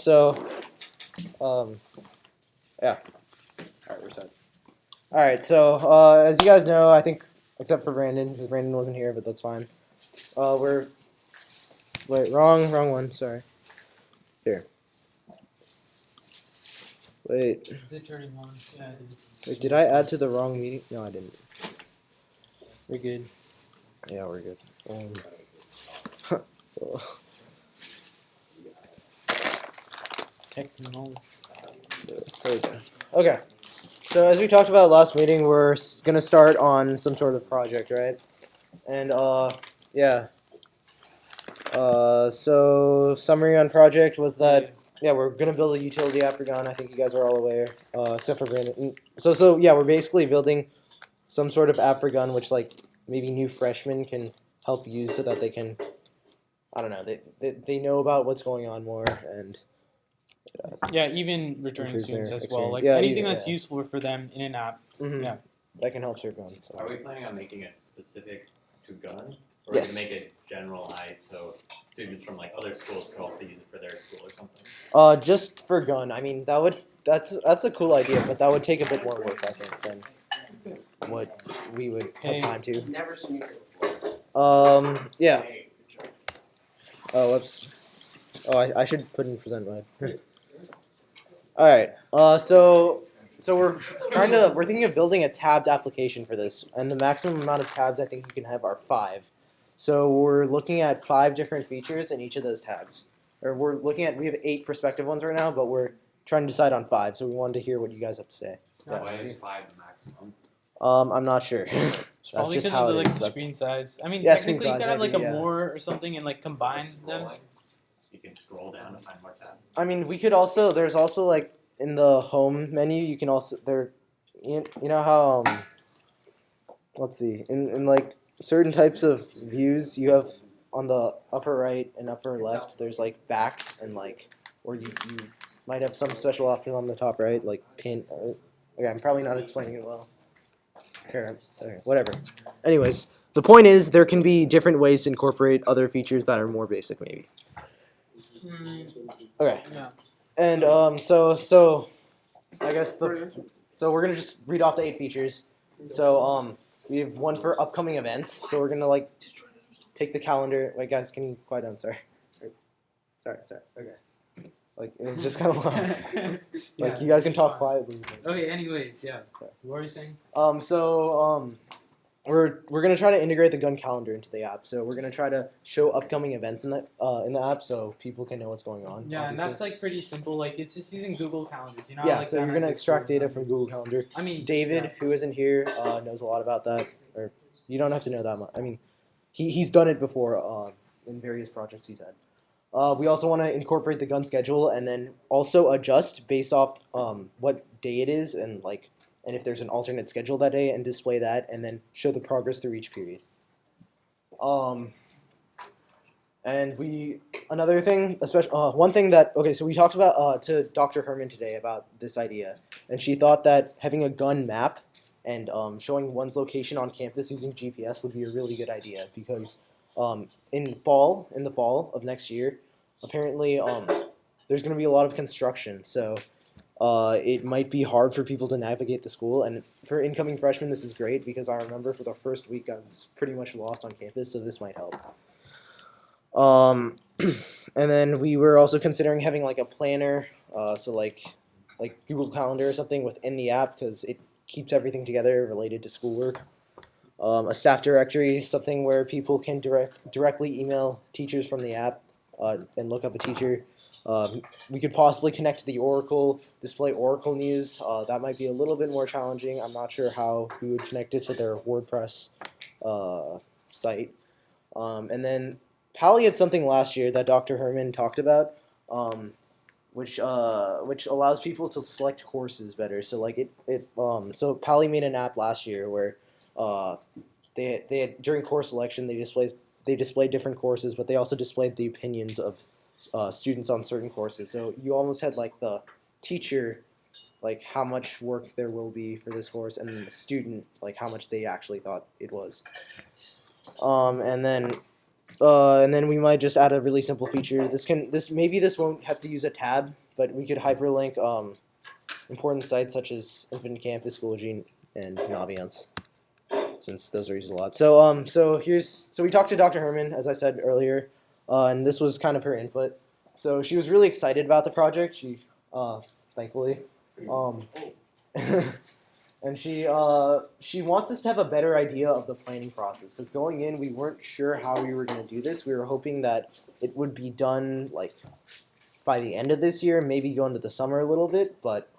So, yeah. All right, we're set. All right, so as you guys know, I think, except for Brandon, because Brandon wasn't here, but that's fine. Wrong one. Sorry. Here. Wait. Is it turning on? Yeah, it is. Wait, did I add to the wrong meeting? No, I didn't. We're good. Yeah, we're good. Technology. Okay. So as we talked about last meeting, we're gonna start on some sort of project, right? And yeah. So summary on project was that we're gonna build a utility app for Gun. I think you guys are all aware, except for Brandon. So yeah, we're basically building some sort of app for Gun, which like maybe new freshmen can help use so that they can, I don't know, they know about what's going on more and. Yeah, even returning students as well. Like Yeah, anything that's useful for them in an app. Mm-hmm. Yeah. That can help serve Gun. So. Are we planning on making it specific to Gun? Or Yes. to make it generalized so students from like other schools could also use it for their school or something? Just for Gun. I mean, that's a cool idea, but that would take a bit more work, I think, than what we would have time to. Never seen it. Yeah. Oh, whoops. Oh, I should put in present mode. All right. So we're thinking of building a tabbed application for this, and the maximum amount of tabs I think you can have are 5. So we're looking at 5 different features in each of those tabs. Or we have 8 prospective ones right now, but we're trying to decide on 5. So we wanted to hear what you guys have to say. Why is 5 the maximum? I'm not sure. It's probably just because how of the, it like, is. the screen size. I mean, Yeah, screen technically you size, could have like a maybe, yeah. more or something and like combine them. You can scroll down to find more tabs. I mean, we could also. There's also like in the home menu, you can also You know how let's see, in like certain types of views, you have on the upper right and upper left. There's like back and like, or you might have some special option on the top right, like pin. Okay, I'm probably not explaining it well. Here, whatever. Anyways, the point is there can be different ways to incorporate other features that are more basic, maybe. Okay. Yeah. And so I guess so we're gonna just read off the 8 features. So we have one for upcoming events. So we're gonna like take the calendar. Wait, guys, can you quiet down? Sorry. Okay. Like it was just kind of loud. Like you guys can talk quietly. Okay. Anyways, yeah. Sorry. What are you saying? We're gonna try to integrate the Gun calendar into the app. So we're gonna try to show upcoming events in the app so people can know what's going on. Yeah, obviously. and that's like pretty simple. Like it's just using Google calendars. You know. Yeah, Like so you're gonna extract data from Google Calendar. I mean, David, yeah. who isn't here, knows a lot about that. Or you don't have to know that much. I mean, he's done it before in various projects he's had. We also want to incorporate the Gun schedule and then also adjust based off what day it is and if there's an alternate schedule that day and display that and then show the progress through each period. And another thing, especially one thing so we talked about to Dr. Herman today about this idea, and she thought that having a Gun map and showing one's location on campus using GPS would be a really good idea because in the fall of next year, apparently there's going to be a lot of construction, so it might be hard for people to navigate the school, and for incoming freshmen this is great because I remember for the first week I was pretty much lost on campus, so this might help. And then we were also considering having like a planner, so like Google Calendar or something within the app because it keeps everything together related to schoolwork. A staff directory, something where people can directly email teachers from the app and look up a teacher. We could possibly connect to the Oracle, display Oracle news. That might be a little bit more challenging. I'm not sure how we would connect it to their WordPress site. And then Pally had something last year that Dr. Herman talked about, which allows people to select courses better. So like so Pally made an app last year where they had during course selection they displayed different courses, but they also displayed the opinions of students on certain courses. So you almost had like the teacher, like how much work there will be for this course, and then the student, like how much they actually thought it was. And then And then we might just add a really simple feature. Maybe this won't have to use a tab, but we could hyperlink important sites such as Infinite Campus, Schoology, and Naviance, since those are used a lot. So we talked to Dr. Herman, as I said earlier, and this was kind of her input. So she was really excited about the project. Thankfully, and she wants us to have a better idea of the planning process, because going in we weren't sure how we were going to do this. We were hoping that it would be done like by the end of this year, maybe go into the summer a little bit, but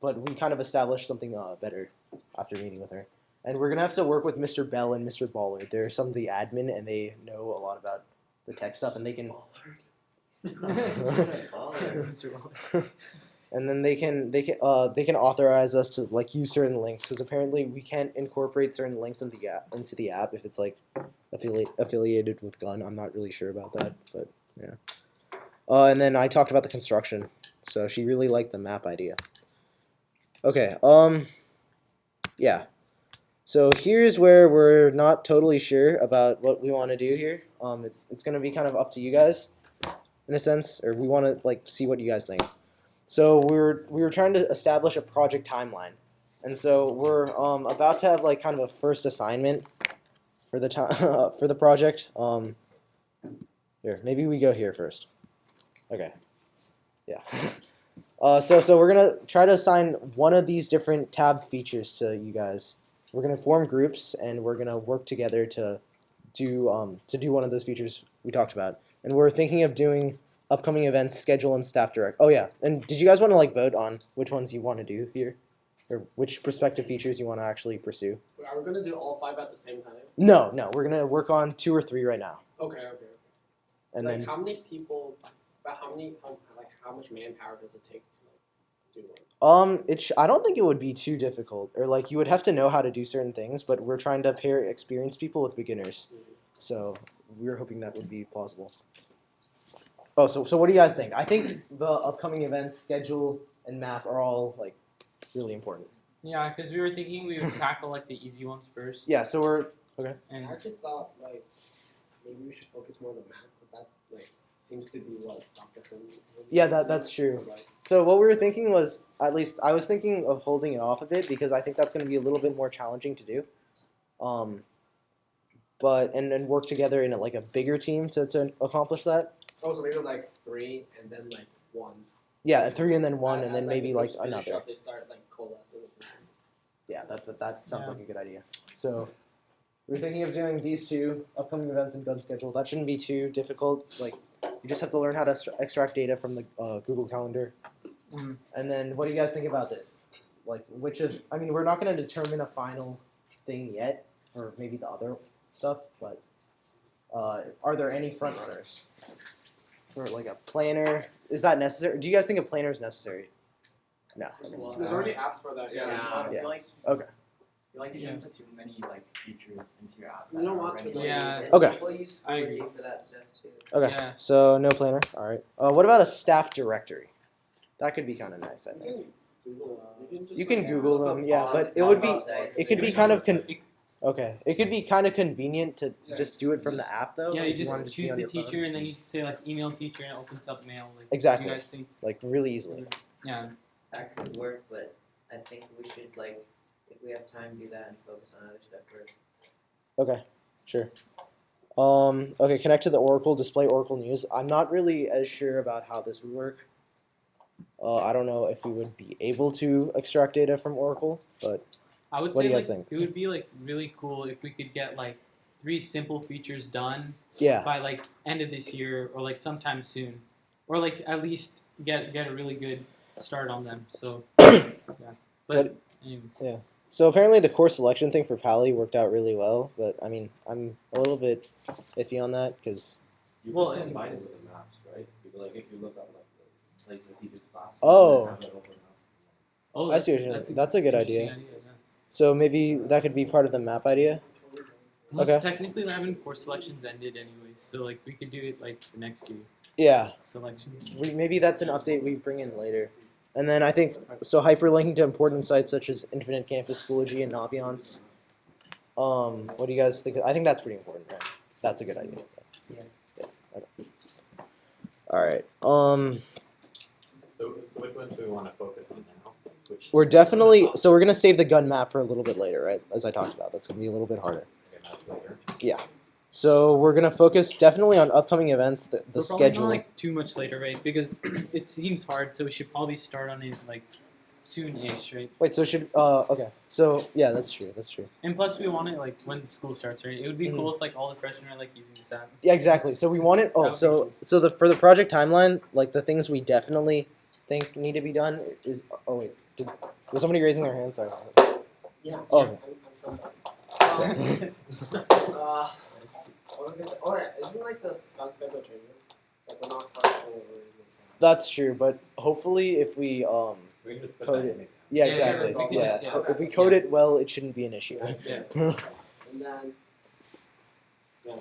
we kind of established something better after meeting with her. And we're gonna have to work with Mr. Bell and Mr. Ballard. They're some of the admin, and they know a lot about the tech stuff, and they can. And then they can authorize us to like use certain links, because apparently we can't incorporate certain links into the app if it's like affiliated with Gun. I'm not really sure about that, but yeah. And then I talked about the construction, so she really liked the map idea. Okay, yeah. So here's where we're not totally sure about what we want to do here. It's gonna be kind of up to you guys, in a sense, or we want to like see what you guys think. So we were trying to establish a project timeline, and so we're about to have like kind of a first assignment for the for the project. Here, maybe we go here first. Okay, yeah. So we're gonna try to assign one of these different tab features to you guys. We're gonna form groups, and we're gonna work together to do one of those features we talked about. And we're thinking of doing upcoming events, schedule, and staff direct. Oh yeah, and did you guys want to like vote on which ones you want to do here, or which prospective features you want to actually pursue? Are we gonna do all 5 at the same time? No, we're gonna work on 2 or 3 right now. Okay. And like, then how many people? How much manpower does it take to like, do one? I don't think it would be too difficult, or like you would have to know how to do certain things, but we're trying to pair experienced people with beginners, so we're hoping that would be plausible. Oh, so what do you guys think? I think the upcoming events, schedule, and map are all like really important. Yeah, because we were thinking we would tackle like the easy ones first. Yeah, so we're okay. And I actually thought like maybe we should focus more on the map, because that like seems to be what Dr. Herman. Yeah, that's true. So what we were thinking was, at least I was thinking of holding it off a bit, because I think that's going to be a little bit more challenging to do. But and work together in like a bigger team to accomplish that. Oh, so maybe like 3 and then like 1. Yeah, 3 and then 1, and then As, maybe the like groups finish another. up, they start like coalescing. Yeah, that sounds Yeah. like a good idea. So we're thinking of doing these 2 upcoming events and gun schedule. That shouldn't be too difficult. Like you just have to learn how to extract data from the Google Calendar. Mm. And then what do you guys think about this? Like I mean, we're not going to determine a final thing yet, or maybe the other stuff, but are there any front runners? For like a planner, is that necessary? Do you guys think a planner is necessary? No. There's already apps for that. Yeah. Yeah. Yeah. Like, Okay. you like you shouldn't put too many like features into your app. You don't want to. Yeah. Okay. We'll use I agree. Schoology for that stuff too. Okay. Yeah. So no planner. All right. What about a staff directory? That could be kind of nice, I think. You can Google them, yeah, but it would be. It could be kind of okay. It could be kind of convenient to just do it from the app though. Yeah, you if wanted just to be choose on the your phone. teacher, and then you say like email teacher, and it opens up mail. Like, Exactly. You guys think? Like really easily. Yeah. That could work, but I think we should like, if we have time, do that and focus on other stuff first. Okay, sure. Okay, connect to the Oracle, display Oracle News. I'm not really as sure about how this would work. I don't know if we would be able to extract data from Oracle, but I would What say do you guys like, think? it would be like really cool if we could get like 3 simple features done yeah, by like end of this year or like sometime soon, or like at least get a really good start on them. So yeah, but anyways. yeah. So apparently the course selection thing for Pally worked out really well, but I mean I'm a little bit iffy on that because You Well, can and- combine it with the maps, right? Because like if you look up like the place of teachers' classes, Oh. you can have that open up. Oh, I see what you're saying. That's a good interesting idea. yeah. So maybe that could be part of the map idea. Plus, Okay. technically, 11 course selections ended anyways, so like we could do it like the next year Yeah, selections. maybe that's an update we bring in later. And then I think so hyperlinking to important sites such as Infinite Campus, Schoology, and Naviance. What do you guys think? I think that's pretty important. Right? That's a good idea. Yeah. Okay. All right. So which ones do we want to focus on now? We're definitely so we're gonna save the gun map for a little bit later, right? As I talked about, that's gonna be a little bit harder. Okay, that's later. Yeah. So we're gonna focus definitely on upcoming events, the We're schedule. probably not like too much later, right? Because it seems hard, so we should probably start on it like soon-ish, right? Wait, so should okay. So yeah, that's true. That's true. And plus, we want it like when school starts, right? It would be Mhm. cool if like all the freshmen are like using this app. Yeah, exactly. So we want it. That Oh, would be so cool. so the for the project timeline, like the things we definitely think need to be done is. Oh wait, was somebody raising their hand? Sorry. Yeah. Oh. I'm so sorry. Alright, isn't like the gun schedule changing? Like we're not quite sure where we're That's true, but hopefully if we We can just put Code that it. in. yeah, Yeah, exactly we can yeah. just- yeah. If we code it well, it shouldn't be an issue. Yeah. And then yeah.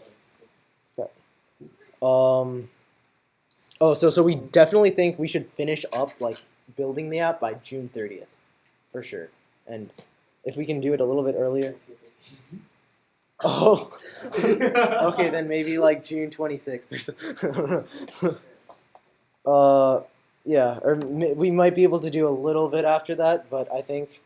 Oh, so we definitely think we should finish up like building the app by June 30th, for sure. And if we can do it a little bit earlier. Oh. Okay, then maybe like June 26th or something. Yeah, or we might be able to do a little bit after that, but I think,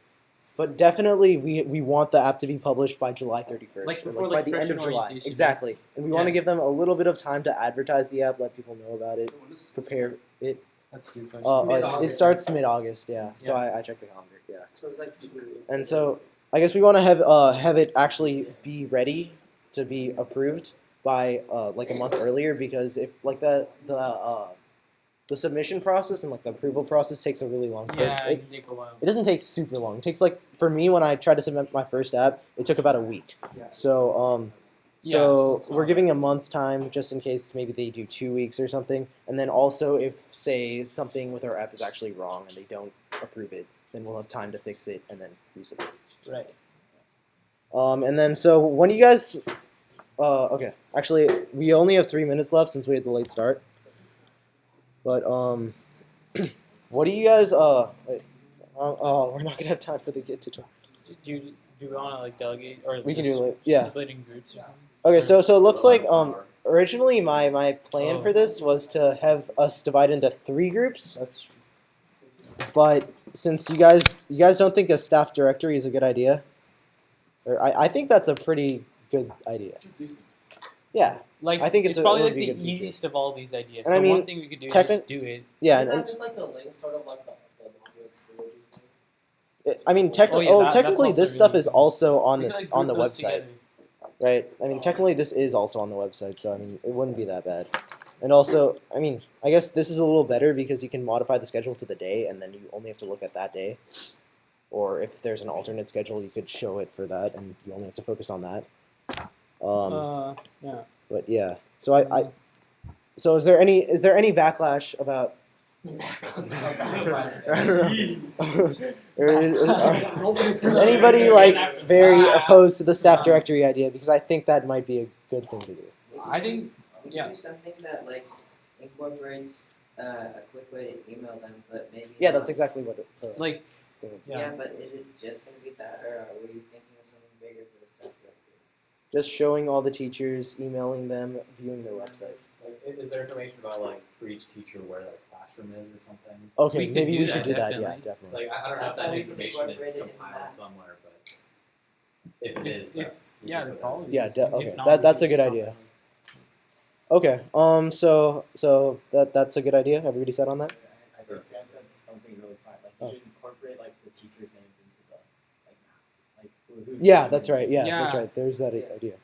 but definitely we want the app to be published by July 31st, Like or before, by like, the end of freshman July. orientation, Exactly, and we want to Yeah. give them a little bit of time to advertise the app, let people know about it, prepare it. That's good. It starts mid-August, yeah. So I checked the calendar, yeah. So it's like 2 weeks. And so I guess we want to have it actually be ready to be approved by like a month earlier, because if like the submission process and like the approval process takes a really long time. Yeah, it It, can take a while. it doesn't take super long. It takes like for me when I tried to submit my first app, it took about a week. Yeah. So Yeah, so it's we're not giving a month's time just in case maybe they do 2 weeks or something. And then also if say something with our app is actually wrong and they don't approve it, then we'll have time to fix it and then resubmit. Right. And then so when do you guys okay, actually we only have 3 minutes left since we had the late start. But what do you guys wait, we're not gonna have time for the get to. Do we want to like delegate or We can just do it, yeah. split in groups or something? Okay, so it looks like originally my plan Oh. for this was to have us divide into 3 groups, That's but since you guys don't think a staff directory is a good idea, or I think that's a pretty good idea. Yeah, like I think it's it's a- probably it would like be the good feature. easiest of all these ideas. And So I mean, one thing we could do is techni- just do it. yeah, Isn't and that just like the link, sort of like the module exclusion thing? I mean, Oh, yeah, that's technically also this stuff really is good. also on We could, this like, on the group those website, together. right? I mean, technically this is also on the website, so I mean, it wouldn't be that bad. And also, I mean, I guess this is a little better because you can modify the schedule to the day, and then you only have to look at that day. Or if there's an alternate schedule, you could show it for that, and you only have to focus on that. Yeah. But yeah, so so is there any backlash about? I don't know. Or is anybody like very opposed to the staff directory idea? Because I think that might be a good thing to do. I think We yeah. could do something that like incorporates a quick way to email them, but maybe Yeah, not- that's exactly what the like thing would be. yeah. Yeah, but is it just gonna be that, or are we thinking of something bigger for the staff directory? Just showing all the teachers, emailing them, viewing their website. Like, is there information about like for each teacher where their classroom is or something? Okay, We could maybe do we that, should do that. Yeah, definitely. definitely. Like I don't know if That's how that we can information is incorporate it into compiled that. somewhere, but if it is, If then we yeah, can the put that problem in. Yeah, is okay. if not, That- we that's a can good stop idea. them. Okay. So that's a good idea. Everybody set on that? I think Sam said something really smart. Like you should incorporate like the teachers' names into the like map. Like who's Yeah, that's right. Yeah, that's Yeah. right. There's that idea.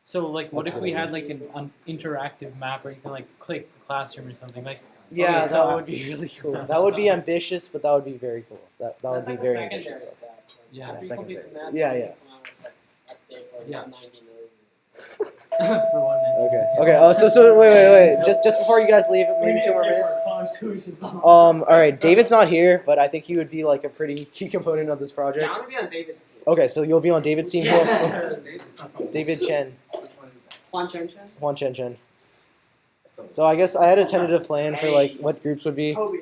So like, what That's a if good we idea. had like an interactive map where you can like click the classroom or something like? Yeah, Okay, so that would be really cool. That would be ambitious, but that would be very cool. That would That's be like a very secondary ambitious. Though. step. Like, Yeah. after you Secondary. complete the math, Yeah, you yeah. can come out with, like, update for Yeah. 90 million. For 1 minute. Okay. Okay. So wait. Just before you guys leave, maybe 2 more minutes. All right. David's not here, but I think he would be like a pretty key component of this Yeah, project. I'm gonna be on David's team. Okay, so you'll be on David's team. Who else? Yeah. David Chen, Juan Chen Chen? Juan Chen. So I guess I had a tentative plan for like what groups would be. Kobe.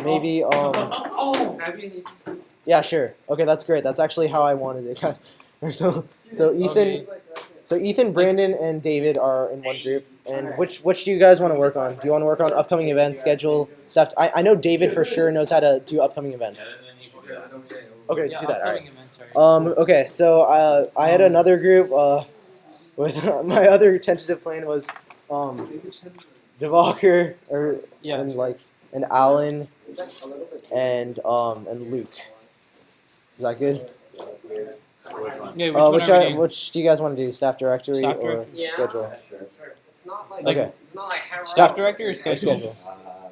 Maybe Oh! Maybe you need yeah, sure. Okay, that's great. That's actually how I wanted it. Or so Ethan. Okay. Like, that's it. So Ethan, Brandon, and David are in one group. And which do you guys want to work on? Do you want to work on upcoming events, schedule stuff? I know David for sure knows how to do upcoming events. Okay, Yeah, do that. All right. upcoming events, sorry. Okay, so I had another group with my other tentative plan was Devalker Yeah. and Alan and Luke. Is that good? Yeah, which one are we doing? Which do you guys want to do? Staff directory Staff or directory? Yeah. schedule? It's not like Okay. it's not like Harold. Staff director or Or schedule? schedule.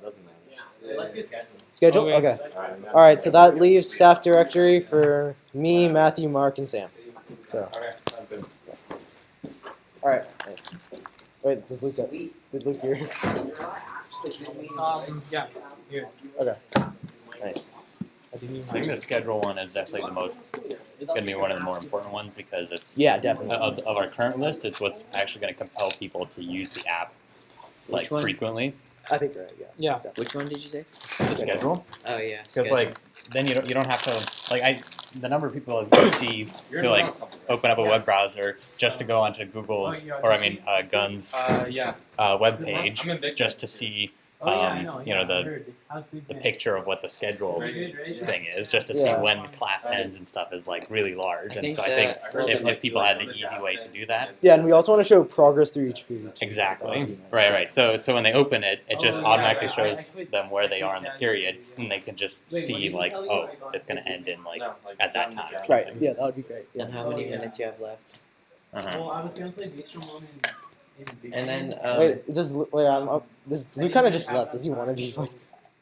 Doesn't matter. Yeah. Let's do schedule. Schedule? Okay. Okay. All right, so that leaves staff directory for me, Matthew, Mark, and Sam. So. All right. Nice. Wait, does Luke did Luke hear? Yeah. Here. Okay. Nice. I think the schedule one is definitely the most going to be one of the more important ones because it's Yeah, definitely. of our current list. It's what's actually going to compel people to use the app like Which one? frequently. I think you're right. Yeah. Yeah. Which one did you say? The schedule, Oh yeah. because schedule. like then you don't have to the number of people you see to like open up a web browser just to go onto Google's Gun's web page just to see Oh, yeah, I know. you know, Yeah, I the heard. How's Big the Ben? picture of what the schedule Very good, right? thing is, just to Yeah. see when class ends and stuff is like really large. I And think so I think that- if people had the easy way to do that, Yeah, and we also want to show progress through each food. exactly, right. So when they open it, it just Oh, yeah, automatically I shows could- them where they I are in the could period, catch- and they can just Wait, what see did he like, tell you? oh, it's gonna end in like at that time. Or Right. something. Yeah, that would be great. And how many minutes you have left? Uh-huh. Well, I was gonna play Beach from one in Big And Ben. then Does Luke kind of just left? Does he want to be like?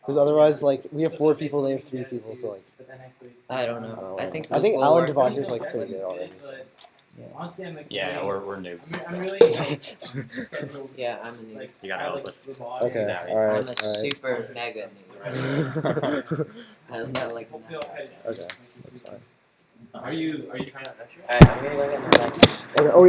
Because otherwise, like, we have 4 people, they have 3 people, so like. But then I played- I don't know. I think I think Luke will Alan work Devander's on like it. pretty good already. So. Yeah. Honestly, I'm like, Yeah, we're noobs. I'm really like, Yeah, I'm a noob. like, You gotta I help like us. the body. Okay. Yeah, All right. I'm a super mega noob. I'm not like We'll feel Okay. That's fine. Are you trying to enter? Alright, I'm gonna go get my bike. Okay. Oh yeah.